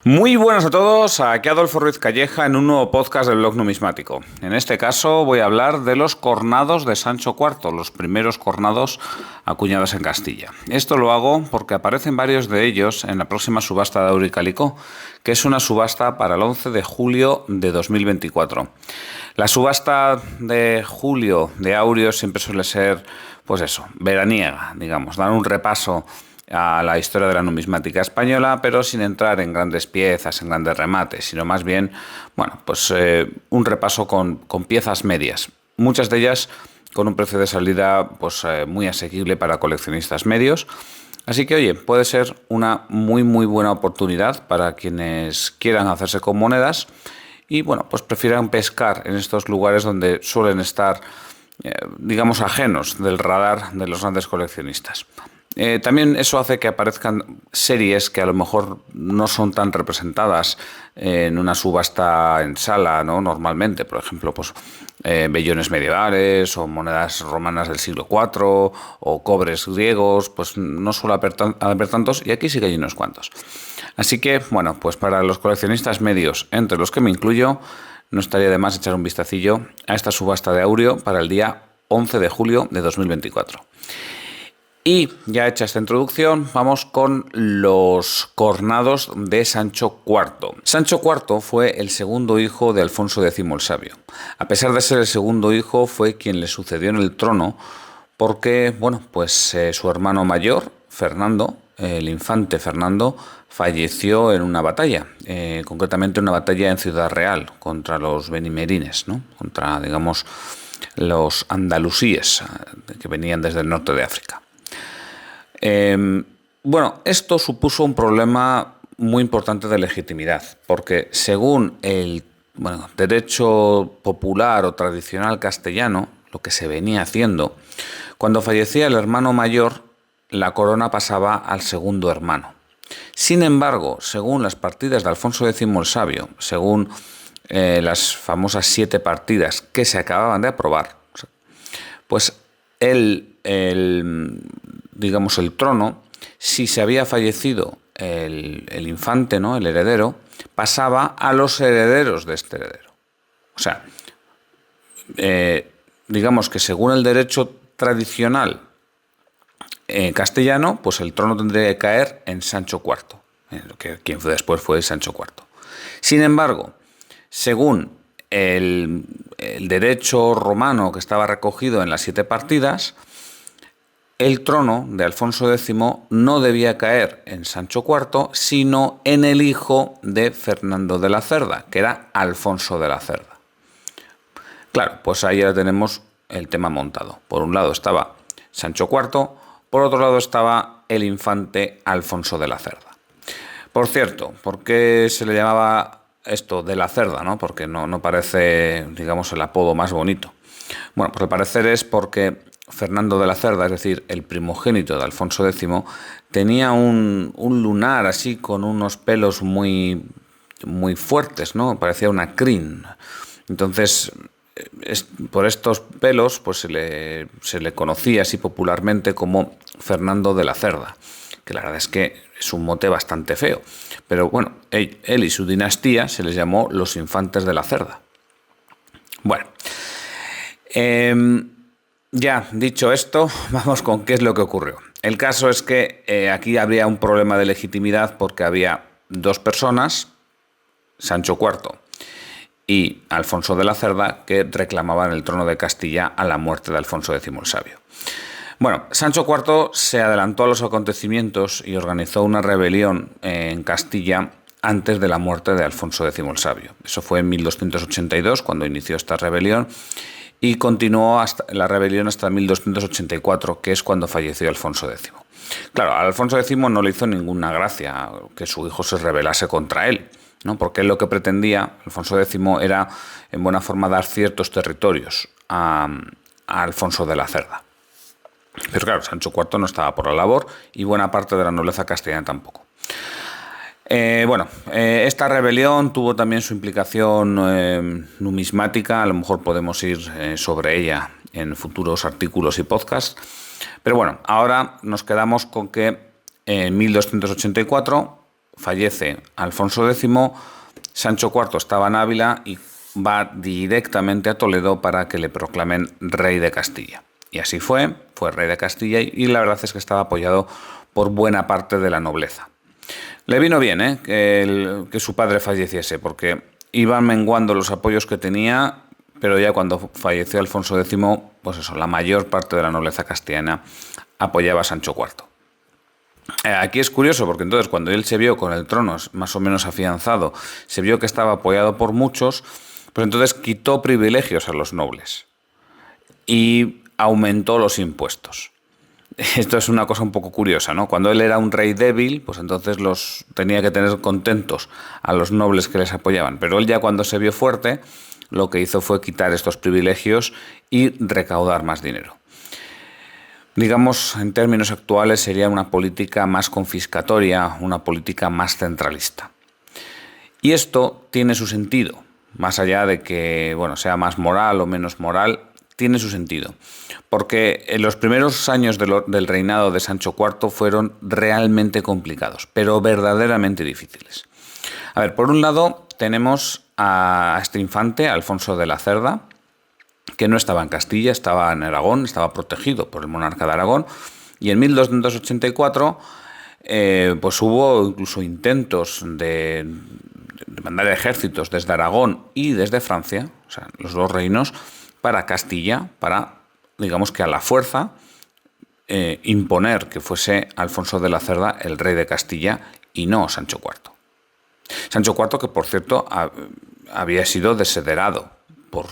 Muy buenas a todos, aquí Adolfo Ruiz Calleja en un nuevo podcast del blog numismático. En este caso voy a hablar de los cornados de Sancho IV, los primeros cornados acuñados en Castilla. Esto lo hago porque aparecen varios de ellos en la próxima subasta de Auricalico, que es una subasta para el 11 de julio de 2024. La subasta de julio de Aurio siempre suele ser, pues eso, veraniega, digamos, dar un repaso a la historia de la numismática española, pero sin entrar en grandes piezas, en grandes remates, sino más bien, bueno, pues un repaso con piezas medias. Muchas de ellas con un precio de salida pues muy asequible para coleccionistas medios. Así que, oye, puede ser una muy buena oportunidad para quienes quieran hacerse con monedas y, bueno, pues prefieran pescar en estos lugares donde suelen estar, digamos, ajenos del radar de los grandes coleccionistas. También eso hace que aparezcan series que a lo mejor no son tan representadas en una subasta en sala, ¿no? Normalmente, por ejemplo, pues vellones medievales o monedas romanas del siglo IV o cobres griegos, pues no suele haber tantos, y aquí sí que hay unos cuantos. Así que, bueno, pues para los coleccionistas medios, entre los que me incluyo, no estaría de más echar un vistacillo a esta subasta de Aurio para el día 11 de julio de 2024. Y ya hecha esta introducción, vamos con los cornados de Sancho IV. Sancho IV fue el segundo hijo de Alfonso X el Sabio. A pesar de ser el segundo hijo, fue quien le sucedió en el trono porque, bueno, pues su hermano mayor, Fernando, el infante Fernando, falleció en una batalla, concretamente una batalla en Ciudad Real contra los benimerines, ¿no? Contra, digamos, los andalusíes que venían desde el norte de África. Bueno, esto supuso un problema muy importante de legitimidad, porque según el derecho popular o tradicional castellano, lo que se venía haciendo, cuando fallecía el hermano mayor, la corona pasaba al segundo hermano. Sin embargo, según las partidas de Alfonso X el Sabio, según las famosas 7 partidas que se acababan de aprobar, pues el trono, si se había fallecido el infante, ¿no?, el heredero, pasaba a los herederos de este heredero. O sea, digamos que según el derecho tradicional castellano, pues el trono tendría que caer en Sancho IV, quien después fue Sancho IV. Sin embargo, según el derecho romano que estaba recogido en las 7 partidas, el trono de Alfonso X no debía caer en Sancho IV, sino en el hijo de Fernando de la Cerda, que era Alfonso de la Cerda. Claro, pues ahí ya tenemos el tema montado. Por un lado estaba Sancho IV, por otro lado estaba el infante Alfonso de la Cerda. Por cierto, ¿por qué se le llamaba esto de la Cerda, ¿no? Porque no parece, digamos, el apodo más bonito. Bueno, pues al parecer es porque Fernando de la Cerda, es decir, el primogénito de Alfonso X, tenía un lunar así con unos pelos muy fuertes, ¿no? Parecía una crin. Entonces, por estos pelos, pues se le conocía así popularmente como Fernando de la Cerda, que la verdad es que es un mote bastante feo. Pero bueno, él y su dinastía se les llamó los infantes de la Cerda. Bueno, ya dicho esto, vamos con qué es lo que ocurrió. El caso es que aquí habría un problema de legitimidad porque había 2 personas, Sancho IV y Alfonso de la Cerda, que reclamaban el trono de Castilla a la muerte de Alfonso X el Sabio. Bueno, Sancho IV se adelantó a los acontecimientos y organizó una rebelión en Castilla antes de la muerte de Alfonso X el Sabio. Eso fue en 1282 cuando inició esta rebelión y continuó la rebelión hasta 1284, que es cuando falleció Alfonso X. Claro, a Alfonso X no le hizo ninguna gracia que su hijo se rebelase contra él, ¿no? Porque él lo que pretendía, Alfonso X, era en buena forma dar ciertos territorios a Alfonso de la Cerda. Pero claro, Sancho IV no estaba por la labor y buena parte de la nobleza castellana tampoco. Esta rebelión tuvo también su implicación numismática, a lo mejor podemos ir sobre ella en futuros artículos y podcasts, pero bueno, ahora nos quedamos con que en 1284 fallece Alfonso X, Sancho IV estaba en Ávila y va directamente a Toledo para que le proclamen rey de Castilla. Y así fue rey de Castilla y la verdad es que estaba apoyado por buena parte de la nobleza. Le vino bien que su padre falleciese, porque iban menguando los apoyos que tenía, pero ya cuando falleció Alfonso X, pues eso, la mayor parte de la nobleza castellana apoyaba a Sancho IV. Aquí es curioso porque entonces cuando él se vio con el trono más o menos afianzado, se vio que estaba apoyado por muchos, pues entonces quitó privilegios a los nobles y aumentó los impuestos. Esto es una cosa un poco curiosa, ¿no? Cuando él era un rey débil, pues entonces los tenía que tener contentos a los nobles que les apoyaban. Pero él ya cuando se vio fuerte, lo que hizo fue quitar estos privilegios y recaudar más dinero. Digamos, en términos actuales sería una política más confiscatoria, una política más centralista. Y esto tiene su sentido, más allá de que, bueno, sea más moral o menos moral, tiene su sentido, porque en los primeros años del reinado de Sancho IV fueron realmente complicados, pero verdaderamente difíciles. A ver, por un lado tenemos a este infante, Alfonso de la Cerda, que no estaba en Castilla, estaba en Aragón, estaba protegido por el monarca de Aragón, y en 1284 pues hubo incluso intentos de mandar ejércitos desde Aragón y desde Francia, o sea, los dos reinos, para Castilla, para, digamos que a la fuerza, imponer que fuese Alfonso de la Cerda el rey de Castilla y no Sancho IV. Sancho IV, que por cierto había sido desheredado por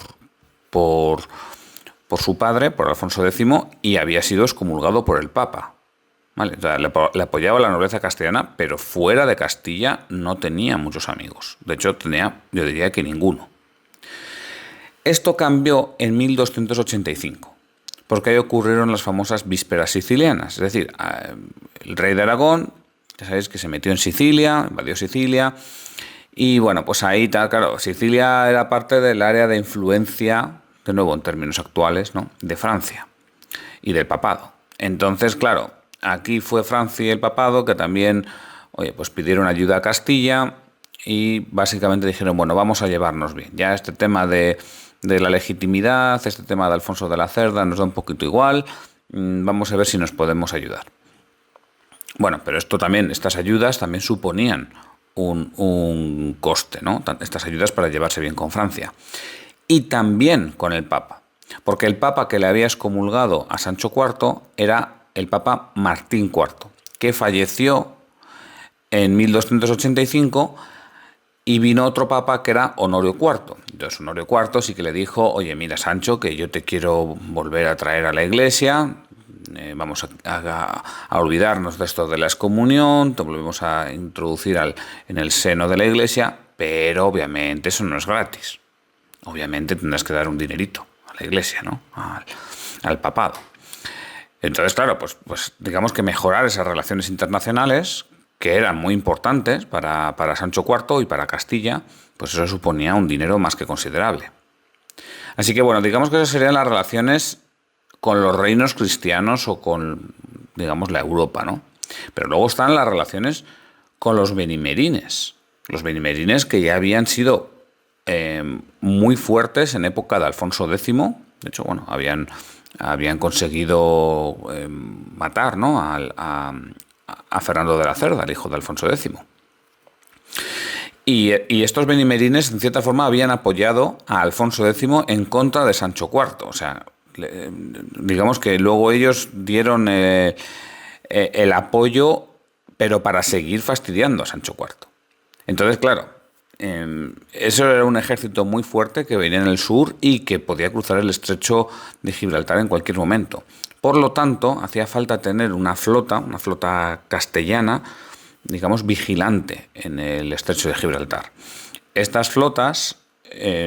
su padre, por Alfonso X, y había sido excomulgado por el Papa. ¿Vale? O sea, le apoyaba la nobleza castellana, pero fuera de Castilla no tenía muchos amigos. De hecho, tenía, yo diría que ninguno. Esto cambió en 1285, porque ahí ocurrieron las famosas vísperas sicilianas. Es decir, el rey de Aragón, ya sabéis que se metió en Sicilia, invadió Sicilia, y bueno, pues ahí, claro, Sicilia era parte del área de influencia, de nuevo en términos actuales, ¿no?, de Francia y del papado. Entonces, claro, aquí fue Francia y el papado que también, pues pidieron ayuda a Castilla y básicamente dijeron, bueno, vamos a llevarnos bien. Ya este tema de la legitimidad, este tema de Alfonso de la Cerda nos da un poquito igual, vamos a ver si nos podemos ayudar. Bueno, pero estas ayudas también suponían un coste, ¿no? Estas ayudas para llevarse bien con Francia. Y también con el Papa, porque el Papa que le había excomulgado a Sancho IV era el Papa Martín IV, que falleció en 1285 y vino otro papa que era Honorio IV. Entonces Honorio IV sí que le dijo, oye, mira Sancho, que yo te quiero volver a traer a la iglesia, vamos a olvidarnos de esto de la excomunión, te volvemos a introducir en el seno de la iglesia, pero obviamente eso no es gratis. Obviamente tendrás que dar un dinerito a la iglesia, ¿no?, al papado. Entonces, claro, pues digamos que mejorar esas relaciones internacionales, que eran muy importantes para Sancho IV y para Castilla, pues eso suponía un dinero más que considerable. Así que, bueno, digamos que esas serían las relaciones con los reinos cristianos o con, digamos, la Europa, ¿no? Pero luego están las relaciones con los benimerines. Los benimerines que ya habían sido muy fuertes en época de Alfonso X. De hecho, bueno, habían conseguido matar, ¿no?, a Fernando de la Cerda, el hijo de Alfonso X. Y estos benimerines, en cierta forma, habían apoyado a Alfonso X en contra de Sancho IV. O sea, digamos que luego ellos dieron el apoyo, pero para seguir fastidiando a Sancho IV. Entonces, claro, eso era un ejército muy fuerte que venía en el sur y que podía cruzar el estrecho de Gibraltar en cualquier momento. Por lo tanto, hacía falta tener una flota castellana, digamos, vigilante en el estrecho de Gibraltar. Estas flotas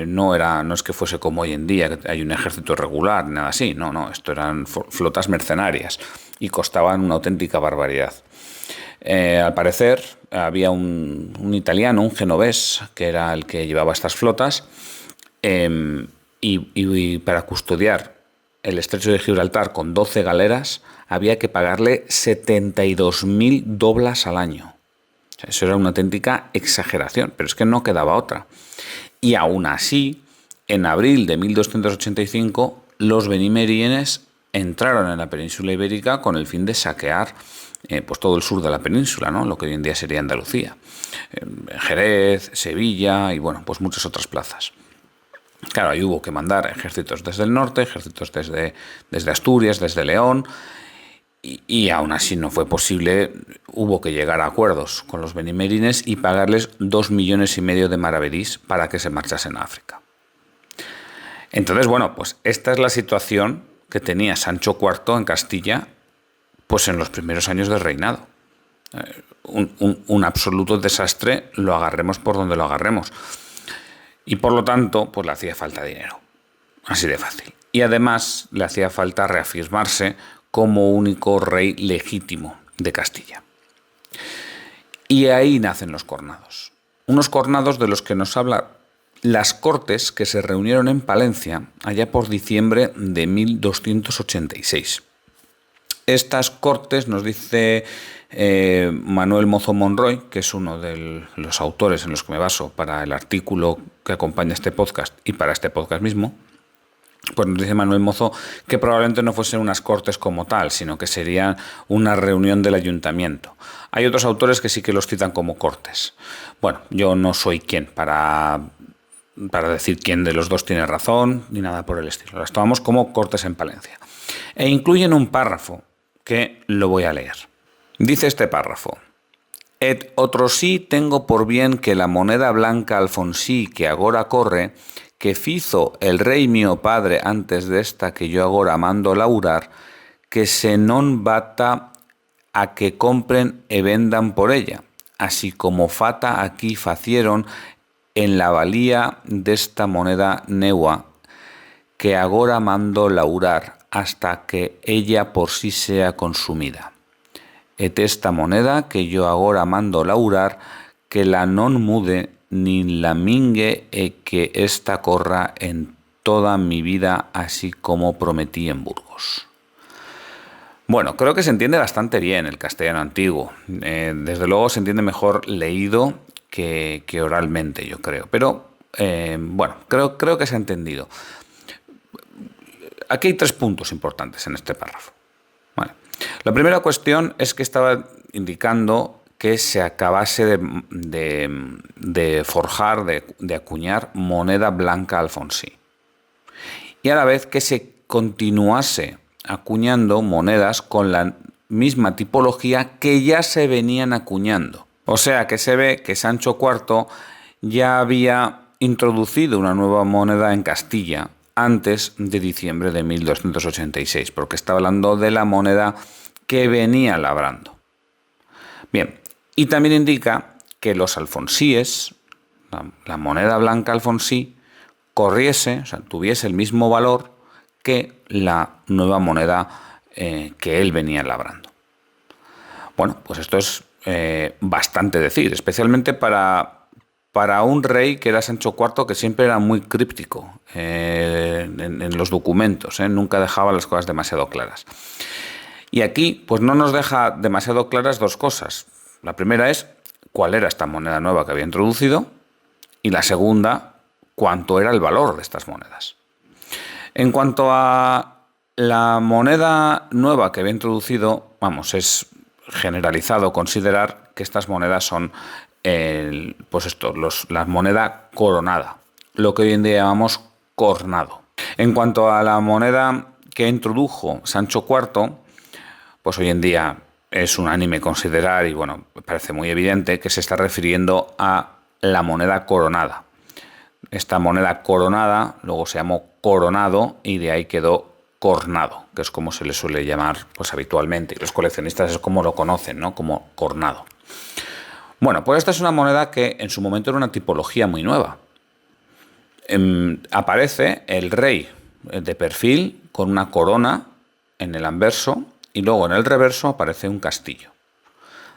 no es que fuese como hoy en día, que hay un ejército regular, nada así. No, esto eran flotas mercenarias y costaban una auténtica barbaridad. Al parecer había un italiano, un genovés, que era el que llevaba estas flotas, y para custodiar el estrecho de Gibraltar con 12 galeras había que pagarle 72.000 doblas al año. Eso era una auténtica exageración, pero es que no quedaba otra. Y aún así, en abril de 1285, los benimerines entraron en la península ibérica con el fin de saquear pues todo el sur de la península, ¿no? Lo que hoy en día sería Andalucía. Jerez, Sevilla y bueno, pues muchas otras plazas. Claro, ahí hubo que mandar ejércitos desde el norte, ejércitos desde Asturias, desde León, y aún así no fue posible. Hubo que llegar a acuerdos con los benimerines y pagarles 2,5 millones de maravedís para que se marchasen a África. Entonces, bueno, pues esta es la situación que tenía Sancho IV en Castilla, pues en los primeros años del reinado. Un absoluto desastre, lo agarremos por donde lo agarremos. Y por lo tanto, pues le hacía falta dinero. Así de fácil. Y además le hacía falta reafirmarse como único rey legítimo de Castilla. Y ahí nacen los cornados. Unos cornados de los que nos habla las Cortes que se reunieron en Palencia allá por diciembre de 1286. Estas Cortes, nos dice Manuel Mozo Monroy, que es uno de los autores en los que me baso para el artículo que acompaña este podcast y para este podcast mismo, pues nos dice Manuel Mozo que probablemente no fuesen unas Cortes como tal, sino que sería una reunión del ayuntamiento. Hay otros autores que sí que los citan como Cortes. Bueno, yo no soy quien para decir quién de los dos tiene razón, ni nada por el estilo. Las tomamos como Cortes en Palencia. E incluyen un párrafo que lo voy a leer. Dice este párrafo: Et otro sí tengo por bien que la moneda blanca alfonsí que agora corre, que fizo el rey mío padre antes desta que yo agora mando laurar, que se non bata a que compren e vendan por ella, así como fata aquí facieron en la valía desta moneda neua, que agora mando laurar hasta que ella por sí sea consumida. Et esta moneda que yo agora mando laurar, que la non mude ni la mingue e que esta corra en toda mi vida, así como prometí en Burgos. Bueno, creo que se entiende bastante bien el castellano antiguo. Desde luego se entiende mejor leído que oralmente, yo creo. Pero, bueno, creo que se ha entendido. Aquí hay 3 puntos importantes en este párrafo. Vale. La primera cuestión es que estaba indicando que se acabase de forjar, de acuñar moneda blanca alfonsí. Y a la vez que se continuase acuñando monedas con la misma tipología que ya se venían acuñando. O sea que se ve que Sancho IV ya había introducido una nueva moneda en Castilla antes de diciembre de 1286, porque está hablando de la moneda que venía labrando. Bien, y también indica que los alfonsíes, la moneda blanca alfonsí, corriese, o sea, tuviese el mismo valor que la nueva moneda que él venía labrando. Bueno, pues esto es bastante decir, especialmente para un rey que era Sancho IV, que siempre era muy críptico en los documentos, nunca dejaba las cosas demasiado claras. Y aquí pues no nos deja demasiado claras 2 cosas. La primera es cuál era esta moneda nueva que había introducido, y la segunda, cuánto era el valor de estas monedas. En cuanto a la moneda nueva que había introducido, vamos, es generalizado considerar que estas monedas son la moneda coronada, lo que hoy en día llamamos cornado. En cuanto a la moneda que introdujo Sancho IV, pues hoy en día es unánime considerar, y bueno, parece muy evidente, que se está refiriendo a la moneda coronada. Esta moneda coronada luego se llamó coronado y de ahí quedó cornado, que es como se le suele llamar pues habitualmente. Y los coleccionistas es como lo conocen, ¿no? Como cornado. Bueno, pues esta es una moneda que en su momento era una tipología muy nueva. Aparece el rey de perfil con una corona en el anverso y luego en el reverso aparece un castillo.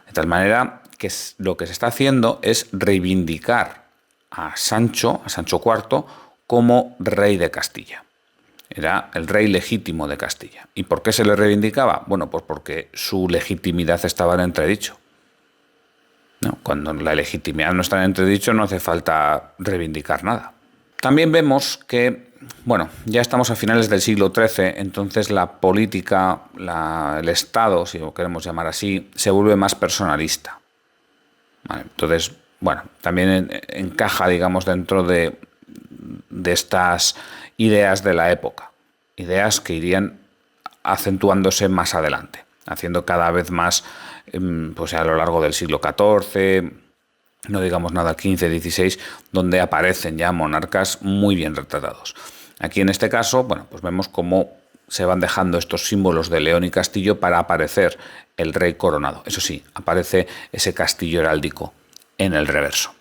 De tal manera que lo que se está haciendo es reivindicar a Sancho IV, como rey de Castilla. Era el rey legítimo de Castilla. ¿Y por qué se le reivindicaba? Bueno, pues porque su legitimidad estaba en entredicho. ¿no? Cuando la legitimidad no está en entredicho, no hace falta reivindicar nada. También vemos que, bueno, ya estamos a finales del siglo XIII, entonces la política, el Estado, si lo queremos llamar así, se vuelve más personalista. ¿Vale? Entonces, bueno, también encaja, digamos, dentro de estas ideas de la época, ideas que irían acentuándose más adelante, haciendo cada vez más, pues a lo largo del siglo XIV, no digamos nada, XV, XVI, donde aparecen ya monarcas muy bien retratados. Aquí en este caso, bueno, pues vemos cómo se van dejando estos símbolos de león y castillo para aparecer el rey coronado. Eso sí, aparece ese castillo heráldico en el reverso.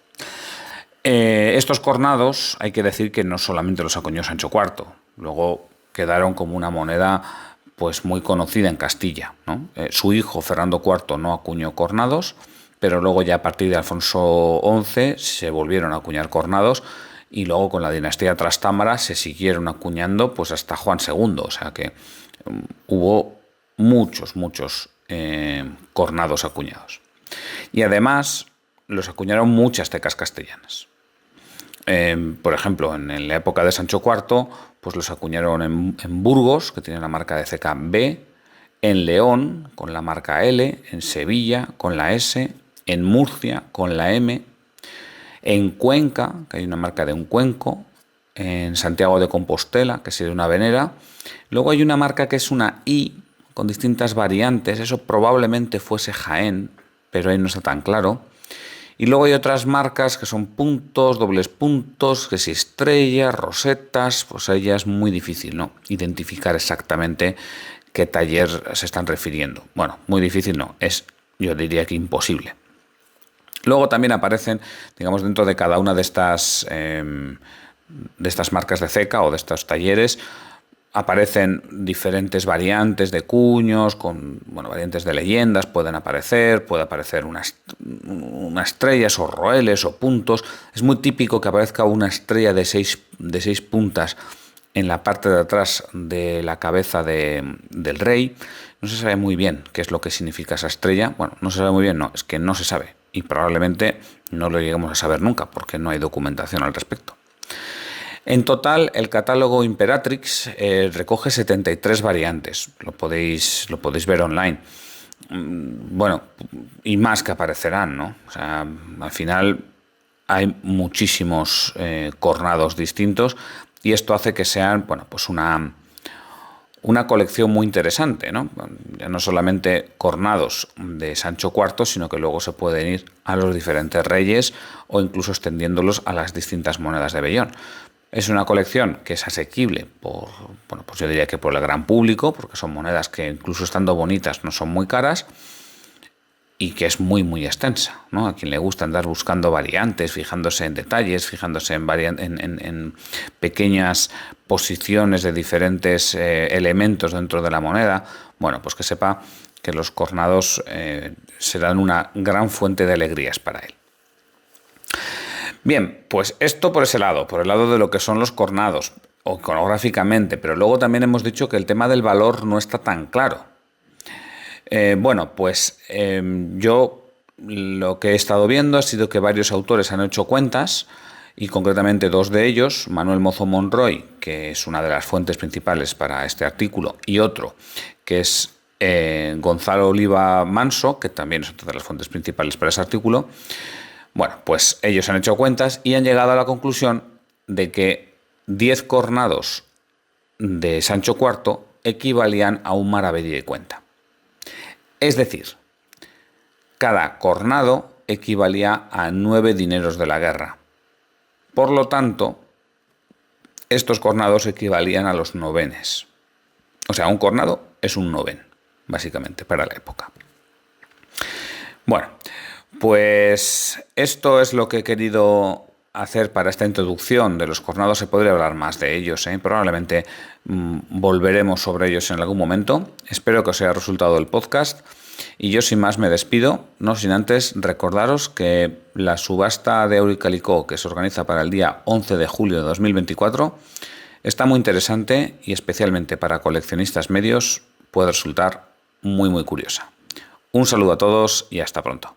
Estos cornados hay que decir que no solamente los acuñó Sancho IV, luego quedaron como una moneda pues muy conocida en Castilla, ¿no? Su hijo Fernando IV no acuñó cornados, pero luego ya a partir de Alfonso XI se volvieron a acuñar cornados y luego con la dinastía Trastámara se siguieron acuñando pues hasta Juan II, o sea que hubo muchos cornados acuñados. Y además los acuñaron muchas tecas castellanas. Por ejemplo, en la época de Sancho IV, pues los acuñaron en Burgos, que tiene la marca de ceca B, en León, con la marca L, en Sevilla, con la S, en Murcia, con la M, en Cuenca, que hay una marca de un cuenco, en Santiago de Compostela, que sería una venera. Luego hay una marca que es una I, con distintas variantes, eso probablemente fuese Jaén, pero ahí no está tan claro. Y luego hay otras marcas que son puntos, dobles puntos, que si estrellas, rosetas, pues a ellas es muy difícil, ¿no?, identificar exactamente qué taller se están refiriendo. Bueno, muy difícil no, es, yo diría que imposible. Luego también aparecen, digamos, dentro de cada una de estas marcas de ceca o de estos talleres, aparecen diferentes variantes de cuños, variantes de leyendas pueden aparecer, puede aparecer unas estrellas o roeles o puntos. Es muy típico que aparezca una estrella de seis puntas en la parte de atrás de la cabeza del rey. No se sabe muy bien qué es lo que significa esa estrella. Bueno, no se sabe muy bien, no, es que no se sabe. Y probablemente no lo lleguemos a saber nunca, porque no hay documentación al respecto. En total, el catálogo Imperatrix recoge 73 variantes. Lo podéis ver online. Bueno, y más que aparecerán, ¿no? O sea, al final hay muchísimos cornados distintos y esto hace que sean, bueno, pues una colección muy interesante, ¿no? Ya no solamente cornados de Sancho IV, sino que luego se pueden ir a los diferentes reyes o incluso extendiéndolos a las distintas monedas de vellón. Es una colección que es asequible pues yo diría que por el gran público, porque son monedas que incluso estando bonitas no son muy caras y que es muy extensa, ¿no? A quien le gusta andar buscando variantes, fijándose en detalles, fijándose en pequeñas posiciones de diferentes elementos dentro de la moneda, bueno, pues que sepa que los cornados serán una gran fuente de alegrías para él. Bien, pues esto por ese lado, por el lado de lo que son los cornados, o iconográficamente, pero luego también hemos dicho que el tema del valor no está tan claro. Yo lo que he estado viendo ha sido que varios autores han hecho cuentas, y concretamente dos de ellos, Manuel Mozo Monroy, que es una de las fuentes principales para este artículo, y otro, que es Gonzalo Oliva Manso, que también es otra de las fuentes principales para ese artículo. Bueno, pues ellos han hecho cuentas y han llegado a la conclusión de que 10 cornados de Sancho IV equivalían a un maravedí de cuenta. Es decir, cada cornado equivalía a 9 dineros de la guerra. Por lo tanto, estos cornados equivalían a los novenes. O sea, un cornado es un noven, básicamente, para la época. Bueno, pues esto es lo que he querido hacer para esta introducción de los cornados. Se podría hablar más de ellos, probablemente volveremos sobre ellos en algún momento. Espero que os haya resultado el podcast y yo sin más me despido, no sin antes recordaros que la subasta de Euricalicó que se organiza para el día 11 de julio de 2024 está muy interesante y especialmente para coleccionistas medios puede resultar muy curiosa. Un saludo a todos y hasta pronto.